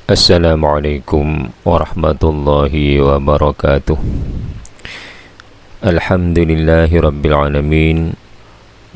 Assalamualaikum warahmatullahi wabarakatuh. Alhamdulillahi rabbil alamin.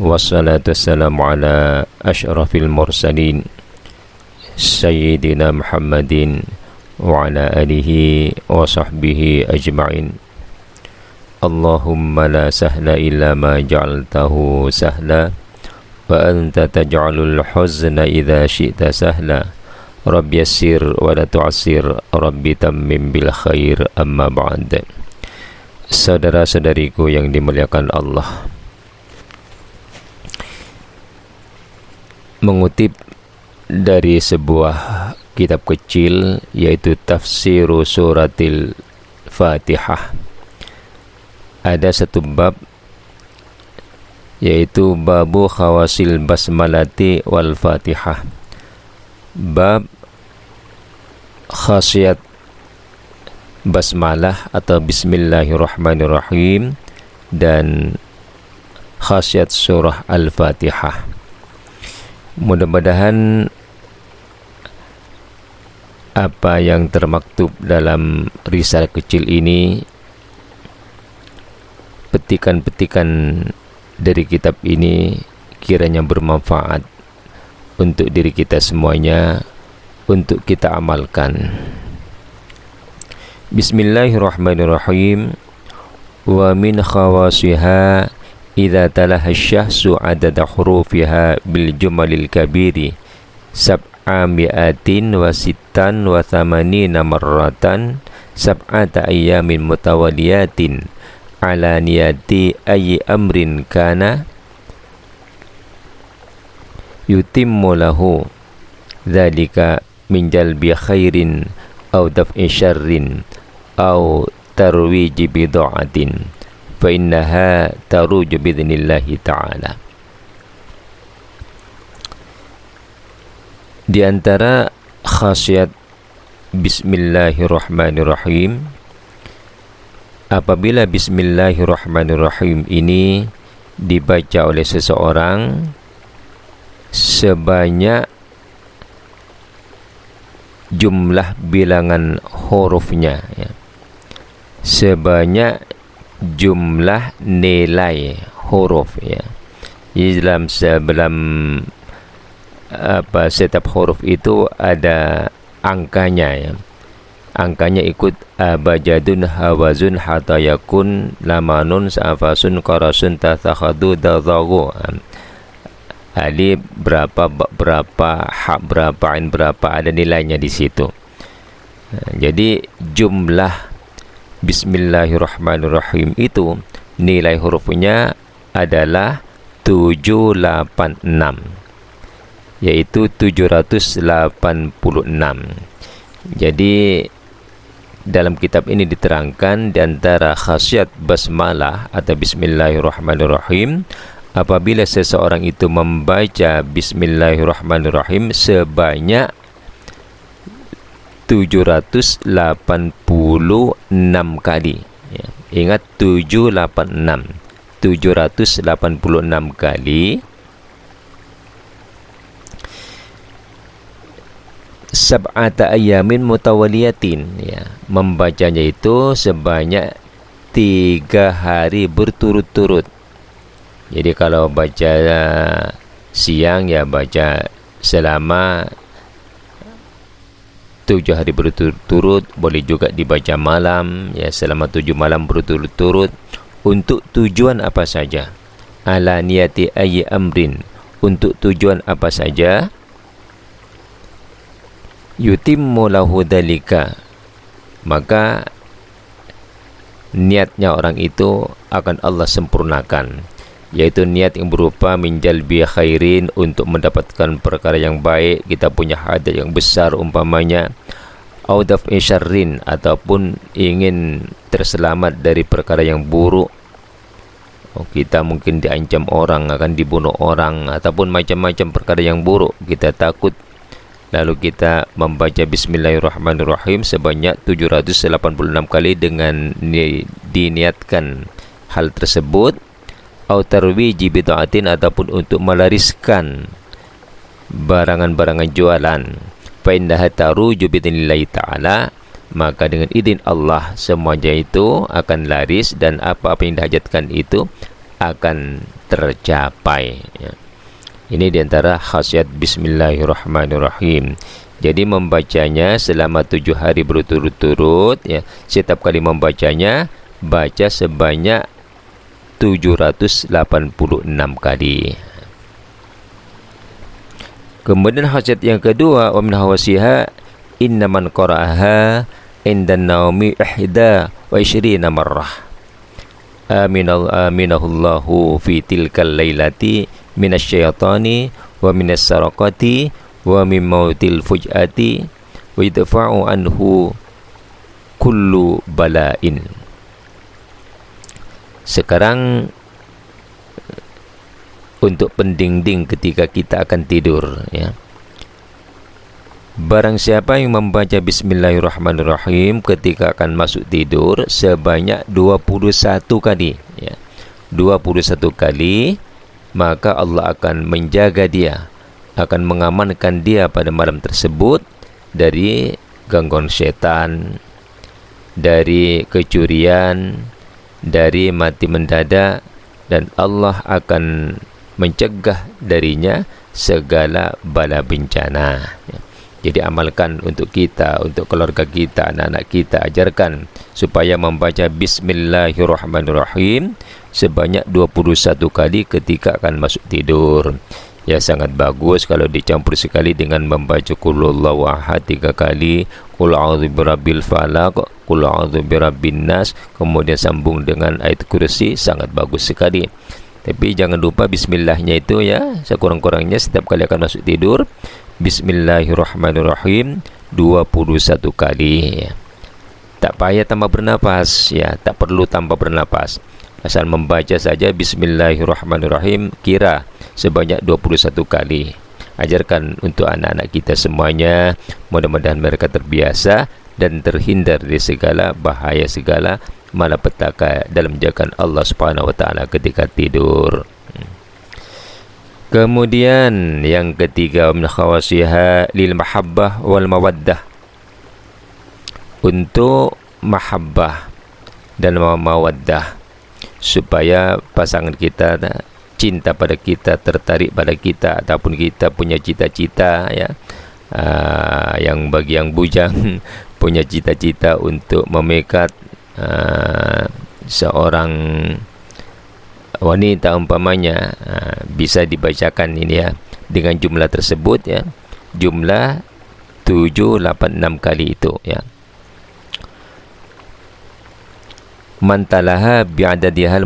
Wassalatu wassalamu ala asyrafil mursalin Sayyidina Muhammadin wa ala alihi wa sahbihi ajma'in. Allahumma la sahla illa ma ja'altahu sahla wa anta taj'alul huzna idha syi'ta sahla. Rabbi yassir wa la tu'assir, Rabbi tammim bil khair, amma ba'd. Saudara-saudariku yang dimuliakan Allah, mengutip dari sebuah kitab kecil yaitu Tafsiru Suratil Fatihah, ada satu bab yaitu Babu Khawasil Basmalati wal Fatihah, bab khasiat basmalah atau bismillahirrahmanirrahim dan khasiat surah Al-Fatihah. Mudah-mudahan apa yang termaktub dalam risalah kecil ini, petikan-petikan dari kitab ini, kiranya bermanfaat untuk diri kita semuanya, untuk kita amalkan. Bismillahirrahmanirrahim. Wa min khawasiha idza talaha syahsu adada hurufiha bil jumalil kabiri sab'a mi'atin wa sittan wa thamanina marratan sab'ata ayyamin mutawaliyatin ala niyati ayyi amrin kana yutimmu lahu dzalika min jalbi khairin aw daf'i syarrin aw tarwiji bid'atin fa innaha taruju bidznillahi ta'ala. Di antara khasiat bismillahirrahmanirrahim, apabila bismillahirrahmanirrahim ini dibaca oleh seseorang sebanyak jumlah bilangan hurufnya, ya, sebanyak jumlah nilai huruf, ya. Dalam setiap huruf itu ada angkanya, ya. Angkanya ikut abajadun, hawazun, hatayakun, lamanun, sa'afasun, qarasun, tathakhadu, dadhagu. Alif berapa, berapa, hak berapa, ain berapa, ada nilainya di situ. Jadi jumlah bismillahirrahmanirrahim itu nilai hurufnya adalah 786, yaitu 786. Jadi dalam kitab ini diterangkan di antara khasiat basmalah atau bismillahirrahmanirrahim, apabila seseorang itu membaca bismillahirrahmanirrahim sebanyak 786 kali, ya. Ingat 786 kali, sab'ata ayamin mutawaliyatin, ya. Membacanya itu sebanyak 3 hari berturut-turut. Jadi kalau baca siang, ya baca selama 7 hari berturut-turut. Boleh juga dibaca malam, ya, selama 7 malam berturut-turut. Untuk tujuan apa saja? Ala niyati ayyi amrin, untuk tujuan apa saja? Yutimmu lahu dzalika, maka niatnya orang itu akan Allah sempurnakan, yaitu niat yang berupa minjalbi khairin, untuk mendapatkan perkara yang baik, kita punya hajat yang besar umpamanya, au daf'i syarrin, ataupun ingin terselamat dari perkara yang buruk. Kita mungkin diancam orang, akan dibunuh orang, ataupun macam-macam perkara yang buruk, kita takut. Lalu kita membaca bismillahirrahmanirrahim sebanyak 786 kali dengan diniatkan hal tersebut, au tarwiji bid'atin, ataupun untuk melariskan barangan-barangan jualan, fa innaha taruju biidnillahi ta'ala, maka dengan izin Allah semuanya itu akan laris dan apa-apa yang dihajatkan itu akan tercapai, ya. Ini diantara khasiat Bismillahirrahmanirrahim. Jadi membacanya selama 7 hari berturut-turut, ya. Setiap kali membacanya, baca sebanyak 786 kali. Kemudian khasiat yang kedua, wa min hawasiha inna man qara'aha indan naumi ihda wa isyrina marrah aminahullahu fi tilkal lailati minasyaitani wa minas sarakati wa min mautil fujati wa yadfa'u anhu kullu bala'in. Sekarang untuk pendinding ketika kita akan tidur, ya. Barang siapa yang membaca Bismillahirrahmanirrahim ketika akan masuk tidur sebanyak 21 kali, ya. 21 kali, maka Allah akan menjaga dia, akan mengamankan dia pada malam tersebut dari gangguan setan, dari kecurian, dari mati mendadak, dan Allah akan mencegah darinya segala bala bencana, ya. Jadi amalkan untuk kita, untuk keluarga kita, anak-anak kita, ajarkan supaya membaca Bismillahirrahmanirrahim sebanyak 21 kali ketika akan masuk tidur. Ya, sangat bagus kalau dicampur sekali dengan membaca Qul huwallahu ahad 3 kali, Qul a'udzu birabbil falaq, Qul a'udzu birabbin nas, kemudian sambung dengan ayat kursi, sangat bagus sekali. Tapi jangan lupa bismillahnya itu, ya, sekurang-kurangnya setiap kali akan masuk tidur Bismillahirrahmanirrahim 21 kali. Tak payah tambah bernapas, ya, tak perlu tambah bernapas. Asal membaca saja Bismillahirrahmanirrahim kira sebanyak 21 kali. Ajarkan untuk anak-anak kita semuanya, mudah-mudahan mereka terbiasa dan terhindar dari segala bahaya, segala malapetaka dalam jagaan Allah Subhanahu wa taala ketika tidur. Kemudian yang ketiga, min khawasiha lil mahabbah wal mawaddah. Untuk mahabbah dan mawaddah, supaya pasangan kita cinta pada kita, tertarik pada kita, ataupun kita punya cita-cita, ya, yang bagi yang bujang punya cita-cita untuk memikat seorang wanita umpamanya, bisa dibacakan ini, ya, dengan jumlah tersebut, ya, jumlah 786 kali itu, ya. Mantalaha bi'adadiha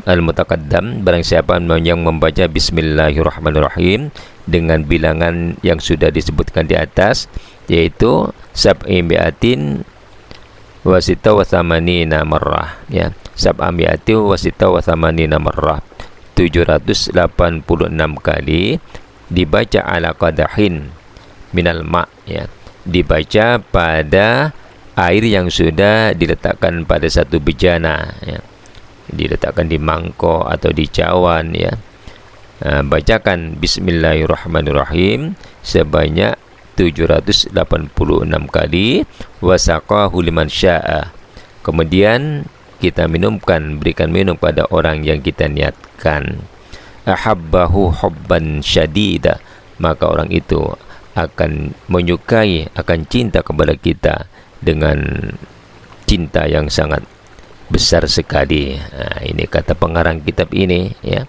al-mutaqaddam, barang siapa yang membaca Bismillahirrahmanirrahim dengan bilangan yang sudah disebutkan di atas, yaitu sab'imi'atin wa sita wa thamanina marrah, ya, sab'ami'ati wa sita wa thamanina marrah, 786 kali dibaca ala qadahin minal ma', ya, dibaca pada air yang sudah diletakkan pada satu bejana, ya, diletakkan di mangkok atau di cawan, ya. Bacakan Bismillahirrahmanirrahim sebanyak 786 kali, wasaqahu liman sya'a, kemudian kita minumkan, berikan minum pada orang yang kita niatkan. Ahabbahu hubban syadida, maka orang itu akan menyukai, akan cinta kepada kita dengan cinta yang sangat besar sekali. Ini kata pengarang kitab ini, ya.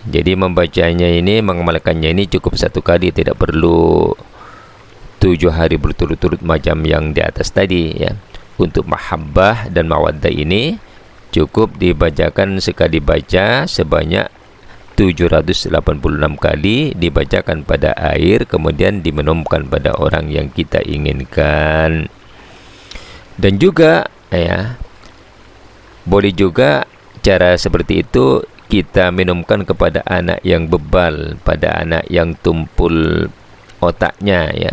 Jadi membacanya ini, mengamalkannya ini cukup satu kali, tidak perlu 7 hari berturut-turut macam yang di atas tadi, ya. Untuk mahabbah dan mawaddah ini cukup dibacakan sekali baca sebanyak 786 kali, dibacakan pada air, kemudian diminumkan pada orang yang kita inginkan. Dan juga, ya, boleh juga cara seperti itu kita minumkan kepada anak yang bebal, pada anak yang tumpul otaknya, ya.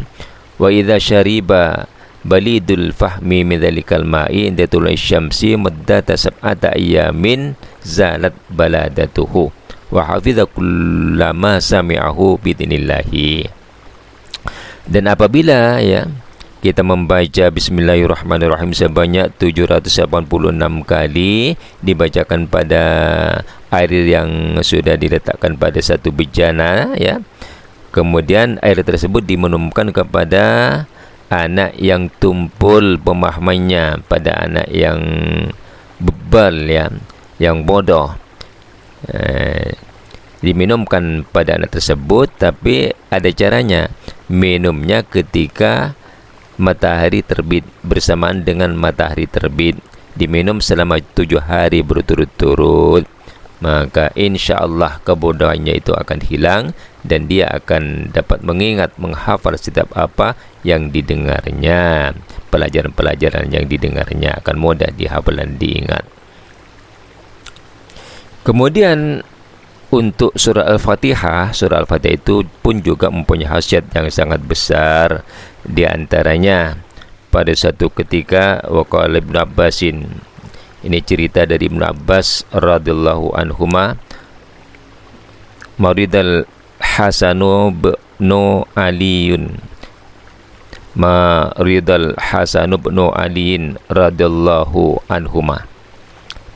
Wa idza syariba balidul fahmi min dzalikal ma'i inda tulu'i syamsi muddata sab'ata ayyamin zalat baladatuhu wa hafidha kullama sami'ahu bidinillahi. Dan apabila ya kita membaca Bismillahirrahmanirrahim sebanyak 786 kali, dibacakan pada air yang sudah diletakkan pada satu bejana ya. Kemudian air tersebut diminumkan kepada anak yang tumpul pemahamannya, pada anak yang bebal ya, yang bodoh. Diminumkan pada anak tersebut, tapi ada caranya. Minumnya ketika matahari terbit, bersamaan dengan matahari terbit. Diminum selama 7 hari berturut-turut, maka insya Allah kebodohannya itu akan hilang dan dia akan dapat mengingat, menghafal setiap apa yang didengarnya. Pelajaran-pelajaran yang didengarnya akan mudah dihafal dan diingat. Kemudian untuk surah Al-Fatihah, surah Al-Fatihah itu pun juga mempunyai khasiat yang sangat besar. Di antaranya pada suatu ketika waqala Ibnu Abbasin, ini cerita dari Ibnu Abbas radhiyallahu anhuma, maridal Hasanu bnu Aliyun, maridal Hasanu bnu Aliyin radhiyallahu anhuma.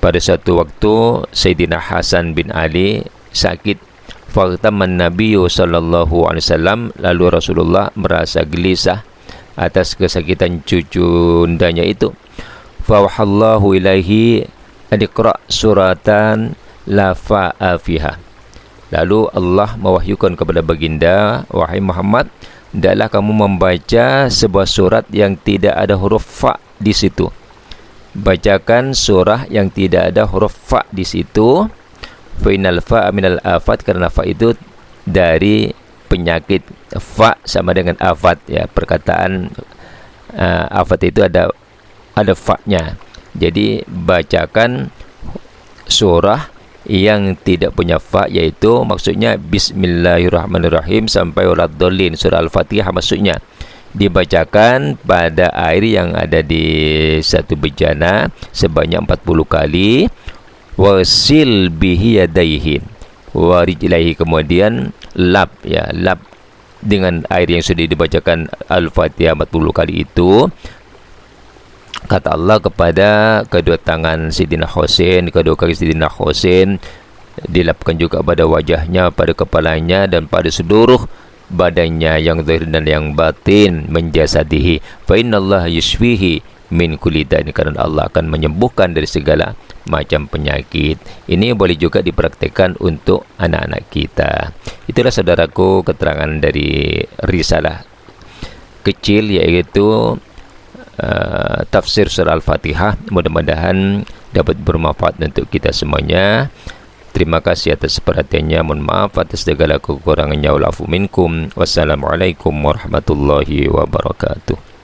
Pada suatu waktu Sayyidina Hasan bin Ali sakit. Faqtaman Nabiyyu sallallahu alaihi wasallam, lalu Rasulullah merasa gelisah atas kesakitan cucundanya itu. Fawahallahu ilaihi adiqra suratan la fa'a fiha. Lalu Allah mewahyukan kepada baginda, wahai Muhammad, hendaklah kamu membaca sebuah surat yang tidak ada huruf fa di situ. Bacakan surah yang tidak ada huruf fa di situ. Fainal fa minal afat, karena fa itu dari penyakit. Fa sama dengan afat ya, perkataan afat itu ada fa-nya. Jadi bacakan surah yang tidak punya fa, yaitu maksudnya Bismillahirrahmanirrahim sampai waladhdallin, surah Al-Fatihah maksudnya. Dibacakan pada air yang ada di satu bejana sebanyak 40 kali. Wasil bihi yadaihi wa rijlaihi, kemudian lap ya, lap dengan air yang sudah dibacakan Al-Fatihah 40 kali itu. Kata Allah kepada kedua tangan Sayyidina Husain, kedua kaki Sayyidina Husain, dilapkan juga pada wajahnya, pada kepalanya, dan pada seluruh badannya yang zahir dan yang batin, menjasadihi. Fa innallaha yashfihi min kulli dain, karena Allah akan menyembuhkan dari segala macam penyakit. Ini boleh juga dipraktikkan untuk anak-anak kita. Itulah saudaraku keterangan dari risalah kecil, yaitu tafsir surah Al-Fatihah. Mudah-mudahan dapat bermanfaat untuk kita semuanya. Terima kasih atas perhatiannya. Mohon maaf atas segala kekurangannya. Wa'afu minkum. Wassalamualaikum warahmatullahi wabarakatuh.